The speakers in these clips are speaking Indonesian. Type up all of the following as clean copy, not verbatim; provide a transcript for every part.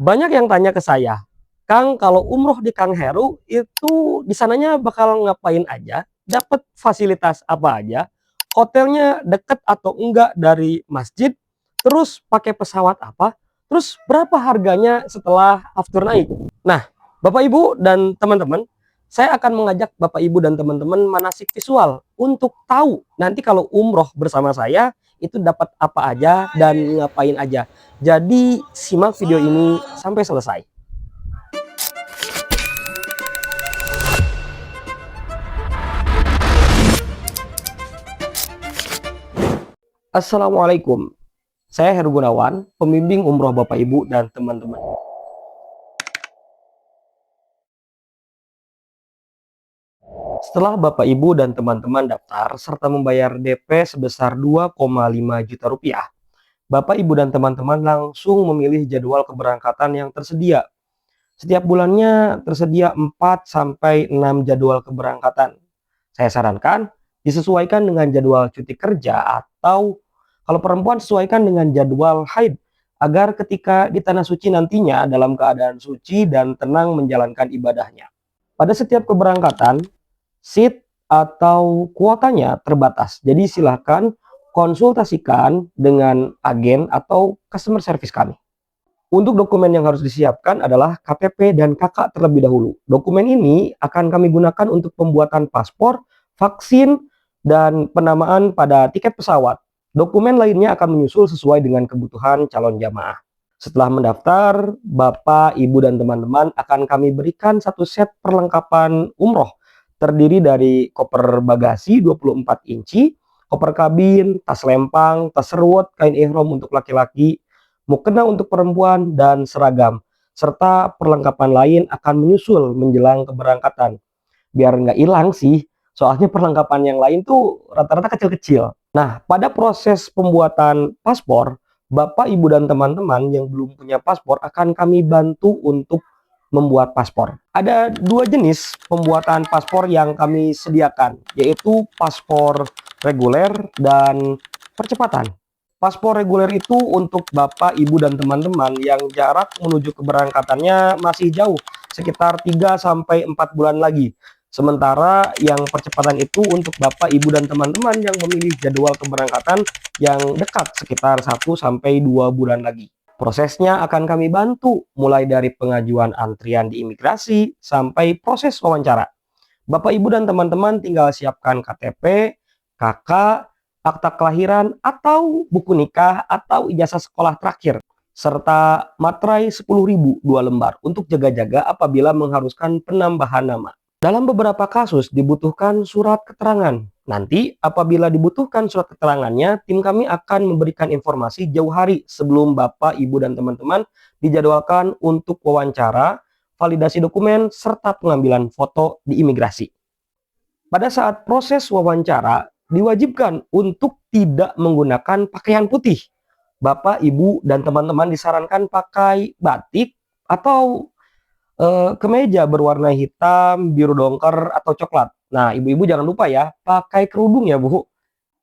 Banyak yang tanya ke saya, Kang, kalau umroh di Kang Heru itu di sananya bakal ngapain aja? Dapat fasilitas apa aja? Hotelnya deket atau enggak dari masjid? Terus pakai pesawat apa? Terus berapa harganya setelah after naik? Nah, Bapak Ibu dan teman-teman, saya akan mengajak Bapak Ibu dan teman-teman manasik visual untuk tahu nanti kalau umroh bersama saya itu dapat apa aja dan ngapain aja. Jadi simak video ini sampai selesai. Assalamualaikum. Saya Heru Gunawan, pembimbing umroh Bapak Ibu dan teman-teman. Setelah Bapak Ibu dan teman-teman daftar serta membayar DP sebesar 2,5 juta rupiah, Bapak Ibu dan teman-teman langsung memilih jadwal keberangkatan yang tersedia. Setiap bulannya tersedia 4 sampai 6 jadwal keberangkatan. Saya sarankan disesuaikan dengan jadwal cuti kerja atau kalau perempuan sesuaikan dengan jadwal haid agar ketika di tanah suci nantinya dalam keadaan suci dan tenang menjalankan ibadahnya. Pada setiap keberangkatan, seat atau kuotanya terbatas. Jadi silahkan konsultasikan dengan agen atau customer service kami. Untuk dokumen yang harus disiapkan adalah KTP dan KK terlebih dahulu. Dokumen ini akan kami gunakan untuk pembuatan paspor, vaksin, dan penamaan pada tiket pesawat. Dokumen lainnya akan menyusul sesuai dengan kebutuhan calon jamaah. Setelah mendaftar, Bapak, Ibu, dan teman-teman akan kami berikan satu set perlengkapan umroh. Terdiri dari koper bagasi 24 inci, koper kabin, tas lempang, tas seruat, kain ihram untuk laki-laki, mukena untuk perempuan, dan seragam. Serta perlengkapan lain akan menyusul menjelang keberangkatan. Biar nggak hilang sih, soalnya perlengkapan yang lain tuh rata-rata kecil-kecil. Nah, pada proses pembuatan paspor, Bapak, Ibu, dan teman-teman yang belum punya paspor akan kami bantu untuk membuat paspor. Ada dua jenis pembuatan paspor yang kami sediakan, yaitu paspor reguler dan percepatan. Paspor reguler itu untuk Bapak, Ibu, dan teman-teman yang jarak menuju keberangkatannya masih jauh, sekitar 3 sampai 4 bulan lagi. Sementara yang percepatan itu untuk Bapak, Ibu, dan teman-teman yang memilih jadwal keberangkatan yang dekat, sekitar 1 sampai 2 bulan lagi. Prosesnya akan kami bantu mulai dari pengajuan antrian di imigrasi sampai proses wawancara. Bapak, Ibu, dan teman-teman tinggal siapkan KTP, KK, akta kelahiran, atau buku nikah, atau ijazah sekolah terakhir, serta materai 10.000 2 lembar untuk jaga-jaga apabila mengharuskan penambahan nama. Dalam beberapa kasus dibutuhkan surat keterangan. Nanti apabila dibutuhkan surat keterangannya, tim kami akan memberikan informasi jauh hari sebelum Bapak, Ibu, dan teman-teman dijadwalkan untuk wawancara, validasi dokumen, serta pengambilan foto di imigrasi. Pada saat proses wawancara, diwajibkan untuk tidak menggunakan pakaian putih. Bapak, Ibu, dan teman-teman disarankan pakai batik atau kemeja berwarna hitam, biru dongker, atau coklat. Nah, ibu-ibu jangan lupa ya, pakai kerudung ya, Bu.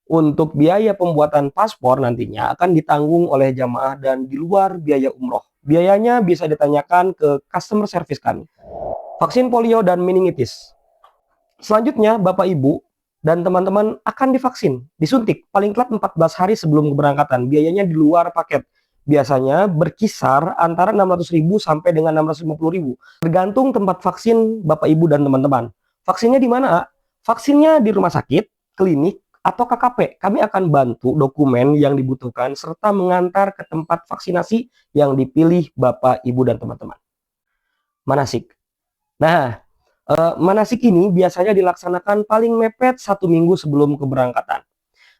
Untuk biaya pembuatan paspor nantinya akan ditanggung oleh jamaah dan di luar biaya umroh. Biayanya bisa ditanyakan ke customer service kami. Vaksin polio dan meningitis. Selanjutnya, Bapak, Ibu, dan teman-teman akan divaksin, disuntik paling telat 14 hari sebelum keberangkatan. Biayanya di luar paket. Biasanya berkisar antara 600.000 sampai dengan 650.000. Tergantung tempat vaksin Bapak, Ibu, dan teman-teman. Vaksinnya di mana? Vaksinnya di rumah sakit, klinik, atau KKP. Kami akan bantu dokumen yang dibutuhkan serta mengantar ke tempat vaksinasi yang dipilih Bapak, Ibu, dan teman-teman. Manasik. Nah, manasik ini biasanya dilaksanakan paling mepet 1 minggu sebelum keberangkatan.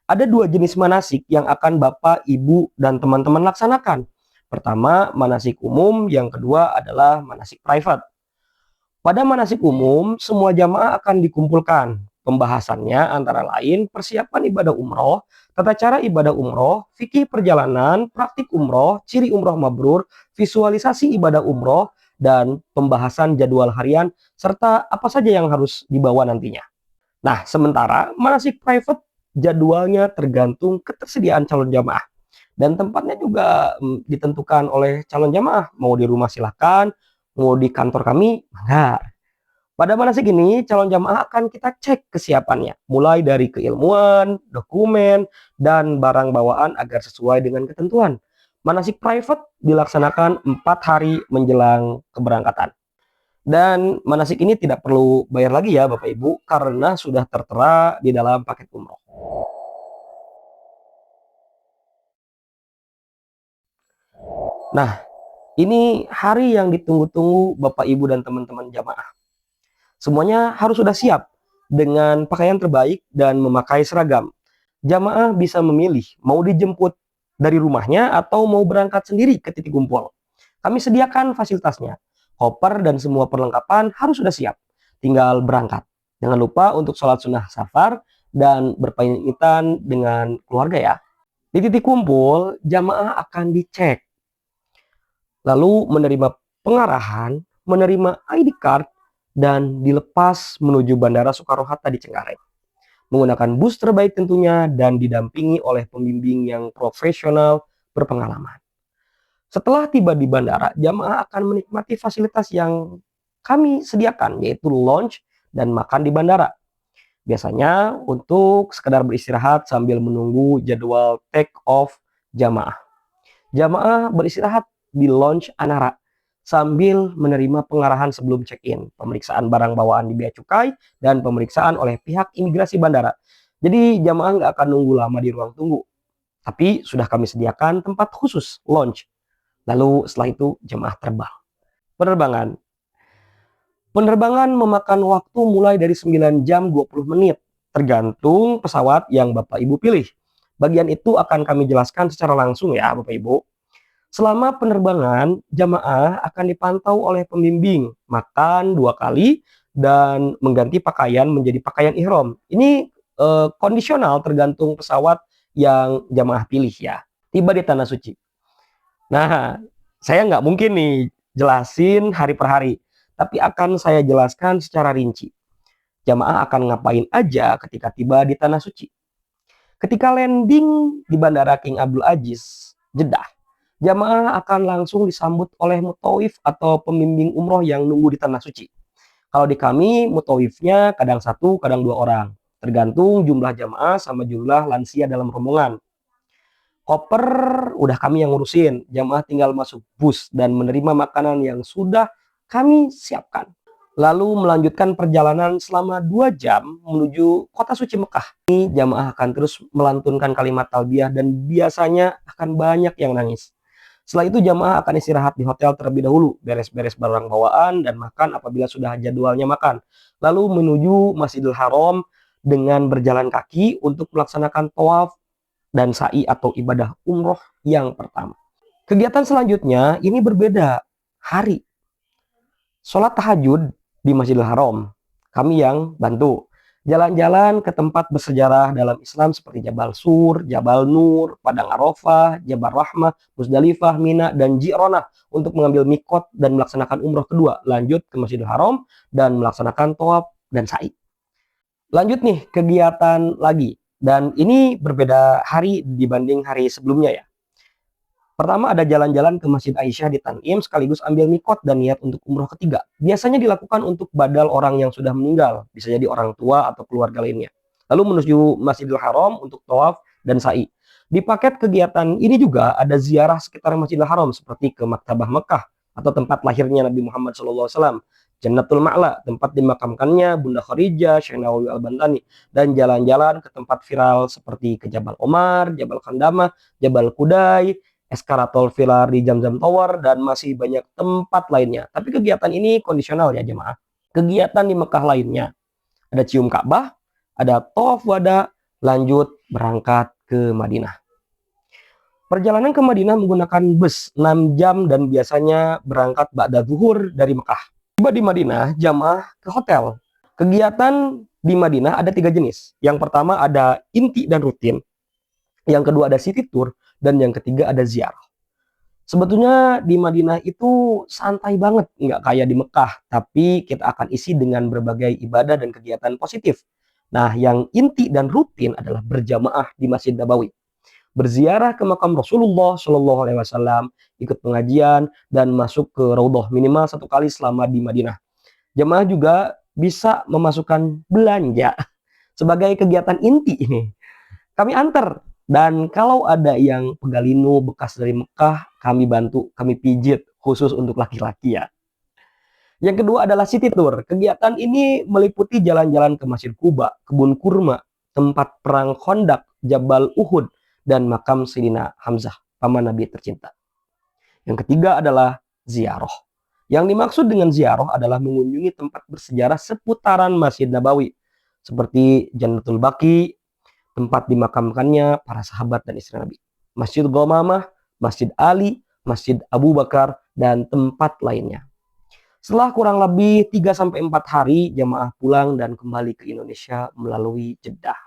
Ada 2 jenis manasik yang akan Bapak, Ibu, dan teman-teman laksanakan. Pertama, manasik umum, yang kedua adalah manasik private. Pada manasik umum, semua jamaah akan dikumpulkan. Pembahasannya antara lain persiapan ibadah umroh, tata cara ibadah umroh, fikih perjalanan, praktik umroh, ciri umroh mabrur, visualisasi ibadah umroh, dan pembahasan jadwal harian, serta apa saja yang harus dibawa nantinya. Nah, sementara manasik private jadwalnya tergantung ketersediaan calon jamaah. Dan tempatnya juga ditentukan oleh calon jamaah. Mau di rumah silahkan, mau di kantor kami, enggak. Pada manasik ini, calon jamaah akan kita cek kesiapannya, mulai dari keilmuan, dokumen, dan barang bawaan agar sesuai dengan ketentuan. Manasik private dilaksanakan 4 hari menjelang keberangkatan. Dan manasik ini tidak perlu bayar lagi ya Bapak Ibu, karena sudah tertera di dalam paket umroh. Nah, ini hari yang ditunggu-tunggu Bapak Ibu dan teman-teman jamaah. Semuanya harus sudah siap dengan pakaian terbaik dan memakai seragam. Jamaah bisa memilih mau dijemput dari rumahnya atau mau berangkat sendiri ke titik kumpul. Kami sediakan fasilitasnya. Koper dan semua perlengkapan harus sudah siap. Tinggal berangkat. Jangan lupa untuk sholat sunnah safar dan berpamitan dengan keluarga ya. Di titik kumpul, jamaah akan dicek. Lalu menerima pengarahan, menerima ID card, dan dilepas menuju Bandara Soekarno-Hatta di Cengkareng. Menggunakan bus terbaik tentunya dan didampingi oleh pembimbing yang profesional berpengalaman. Setelah tiba di bandara, jamaah akan menikmati fasilitas yang kami sediakan, yaitu lounge dan makan di bandara. Biasanya untuk sekedar beristirahat sambil menunggu jadwal take off jamaah. Jamaah beristirahat di lounge Anara sambil menerima pengarahan sebelum check-in, pemeriksaan barang bawaan di bea cukai, dan pemeriksaan oleh pihak imigrasi bandara. Jadi jamaah nggak akan nunggu lama di ruang tunggu, tapi sudah kami sediakan tempat khusus, lounge. Lalu setelah itu jamaah terbang. Penerbangan. Penerbangan memakan waktu mulai dari 9 jam 20 menit, tergantung pesawat yang Bapak Ibu pilih. Bagian itu akan kami jelaskan secara langsung ya Bapak Ibu. Selama penerbangan, jamaah akan dipantau oleh pembimbing, makan 2 kali, dan mengganti pakaian menjadi pakaian ihram. Ini kondisional tergantung pesawat yang jamaah pilih ya. Tiba di Tanah Suci. Nah, saya nggak mungkin nih jelasin hari per hari, tapi akan saya jelaskan secara rinci. Jamaah akan ngapain aja ketika tiba di Tanah Suci. Ketika landing di Bandara King Abdul Aziz, Jeddah, jamaah akan langsung disambut oleh mutawif atau pembimbing umroh yang nunggu di Tanah Suci. Kalau di kami, mutawifnya kadang 1, kadang 2 orang. Tergantung jumlah jamaah sama jumlah lansia dalam rombongan. Koper udah kami yang ngurusin. Jamaah tinggal masuk bus dan menerima makanan yang sudah kami siapkan. Lalu melanjutkan perjalanan selama 2 jam menuju kota suci Mekah. Ini jamaah akan terus melantunkan kalimat talbiyah dan biasanya akan banyak yang nangis. Setelah itu jamaah akan istirahat di hotel terlebih dahulu, beres-beres barang bawaan dan makan apabila sudah jadwalnya makan. Lalu menuju Masjidil Haram dengan berjalan kaki untuk melaksanakan tawaf dan sa'i atau ibadah umroh yang pertama. Kegiatan selanjutnya ini berbeda hari. Sholat tahajud di Masjidil Haram, kami yang bantu. Jalan-jalan ke tempat bersejarah dalam Islam seperti Jabal Sur, Jabal Nur, Padang Arafah, Jabal Rahmah, Musdalifah, Mina, dan Ji'ronah untuk mengambil mikot dan melaksanakan umroh kedua. Lanjut ke Masjidil Haram dan melaksanakan tawaf dan sa'i. Lanjut nih kegiatan lagi. Dan ini berbeda hari dibanding hari sebelumnya ya. Pertama ada jalan-jalan ke Masjid Aisyah di Tanim sekaligus ambil mikot dan niat untuk umroh ketiga. Biasanya dilakukan untuk badal orang yang sudah meninggal, bisa jadi orang tua atau keluarga lainnya. Lalu menuju Masjidil Haram untuk tawaf dan sa'i. Di paket kegiatan ini juga ada ziarah sekitar Masjidil Haram seperti ke Maktabah Mekah atau tempat lahirnya Nabi Muhammad SAW. Jannatul Ma'la, tempat dimakamkannya Bunda Khadijah, Syekh Nawawi Al-Bantani, dan jalan-jalan ke tempat viral seperti ke Jabal Omar, Jabal Khandamah, Jabal Kudai, eskalator viral di Zamzam Tower, dan masih banyak tempat lainnya. Tapi kegiatan ini kondisional ya jemaah. Kegiatan di Mekah lainnya, ada cium Ka'bah, ada tawaf wada, lanjut berangkat ke Madinah. Perjalanan ke Madinah menggunakan bus 6 jam dan biasanya berangkat ba'da zuhur dari Mekah. Tiba di Madinah, jamaah ke hotel. Kegiatan di Madinah ada 3 jenis. Yang pertama ada inti dan rutin. Yang kedua ada city tour. Dan yang ketiga ada ziarah. Sebetulnya di Madinah itu santai banget. Nggak kayak di Mekah. Tapi kita akan isi dengan berbagai ibadah dan kegiatan positif. Nah, yang inti dan rutin adalah berjamaah di Masjid Nabawi. berziarah ke makam Rasulullah Shallallahu Alaihi Wasallam, ikut pengajian, dan masuk ke Raudhah minimal 1 kali selama di Madinah. Jemaah juga bisa memasukkan belanja sebagai kegiatan inti ini. Kami antar, dan kalau ada yang pegalinu bekas dari Mekah, kami bantu, kami pijit, khusus untuk laki-laki ya. Yang kedua adalah city tour. Kegiatan ini meliputi jalan-jalan ke Masjid Kuba, kebun kurma, tempat perang Khandaq, Jabal Uhud, dan makam Sayyidina Hamzah, paman Nabi tercinta. Yang ketiga adalah ziarah. Yang dimaksud dengan ziarah adalah mengunjungi tempat bersejarah seputaran Masjid Nabawi, seperti Jannatul Baqi, tempat dimakamkannya para sahabat dan istri Nabi, Masjid Ghamamah, Masjid Ali, Masjid Abu Bakar, dan tempat lainnya. Setelah kurang lebih 3-4 hari, jamaah pulang dan kembali ke Indonesia melalui Jeddah.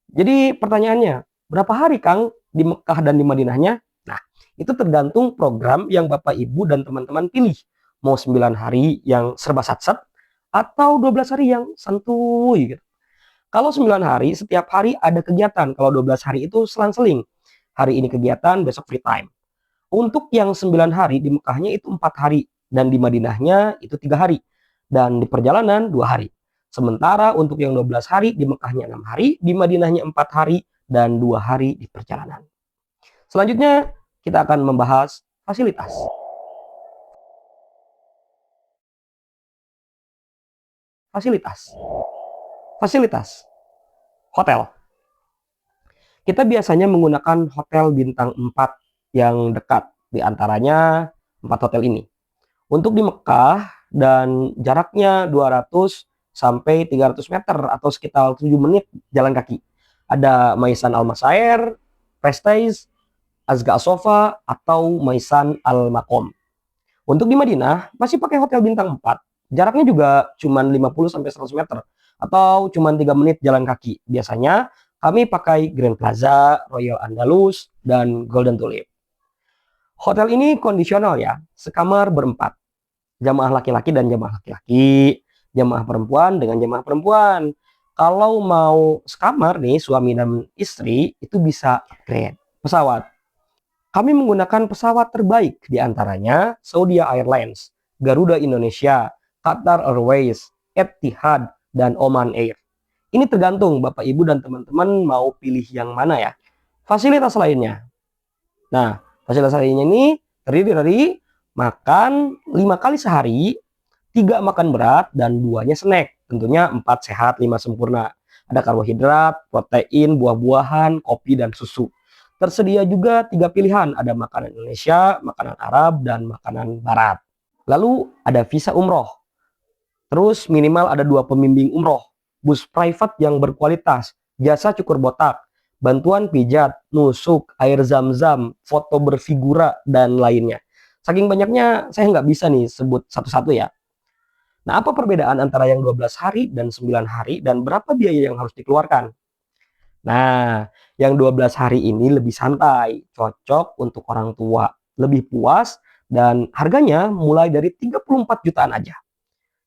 Jadi pertanyaannya, berapa hari Kang di Mekah dan di Madinahnya? Nah, itu tergantung program yang Bapak Ibu dan teman-teman pilih. Mau 9 hari yang serba sat-sat, atau 12 hari yang santuy gitu. Kalau 9 hari, setiap hari ada kegiatan. Kalau 12 hari itu selang-seling. Hari ini kegiatan, besok free time. Untuk yang 9 hari di Mekahnya itu 4 hari. Dan di Madinahnya itu 3 hari. Dan di perjalanan 2 hari. Sementara untuk yang 12 hari di Mekahnya 6 hari. Di Madinahnya 4 hari. Dan 2 hari di perjalanan. Selanjutnya kita akan membahas fasilitas. Fasilitas. Hotel. Kita biasanya menggunakan hotel bintang 4 yang dekat. Di antaranya 4 hotel ini. Untuk di Mekah dan jaraknya 200 sampai 300 meter atau sekitar 7 menit jalan kaki. Ada Maisan Al Masair, Prestige, Azga Sofa, atau Maisan Al Maqam. Untuk di Madinah masih pakai hotel bintang 4. Jaraknya juga cuma 50 sampai 100 meter atau cuma 3 menit jalan kaki. Biasanya kami pakai Grand Plaza, Royal Andalus, dan Golden Tulip. Hotel ini kondisional ya, sekamar berempat. Jamaah laki-laki dan jamaah laki-laki, jamaah perempuan dengan jamaah perempuan. Kalau mau sekamar nih, suami dan istri, itu bisa upgrade pesawat. Kami menggunakan pesawat terbaik, di antaranya Saudia Airlines, Garuda Indonesia, Qatar Airways, Etihad, dan Oman Air. Ini tergantung Bapak Ibu dan teman-teman mau pilih yang mana ya. Fasilitas lainnya. Nah, fasilitas lainnya ini terdiri dari makan 5 kali sehari, 3 makan berat, dan 2-nya snack. Tentunya 4 sehat, 5 sempurna. Ada karbohidrat, protein, buah-buahan, kopi, dan susu. Tersedia juga 3 pilihan, ada makanan Indonesia, makanan Arab, dan makanan Barat. Lalu ada visa umroh. Terus minimal ada 2 pembimbing umroh, bus private yang berkualitas, jasa cukur botak, bantuan pijat, nusuk, air zam-zam, foto berfigura, dan lainnya. Saking banyaknya saya nggak bisa nih sebut satu-satu ya. Nah, apa perbedaan antara yang 12 hari dan 9 hari dan berapa biaya yang harus dikeluarkan? Nah, yang 12 hari ini lebih santai, cocok untuk orang tua, lebih puas, dan harganya mulai dari 34 jutaan aja.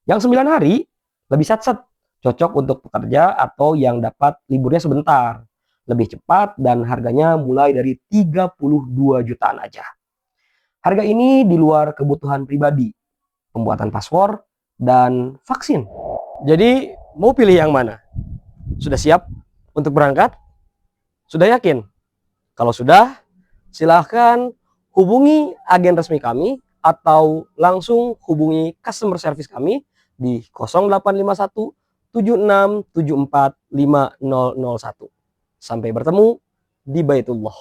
Yang 9 hari lebih sat-sat, cocok untuk pekerja atau yang dapat liburnya sebentar, lebih cepat, dan harganya mulai dari 32 jutaan aja. Harga ini di luar kebutuhan pribadi, pembuatan paspor, dan vaksin. Jadi mau pilih yang mana? Sudah siap untuk berangkat? Sudah yakin? Kalau sudah, silahkan hubungi agen resmi kami atau langsung hubungi customer service kami di 0851 7674 5001. Sampai bertemu di Baitullah.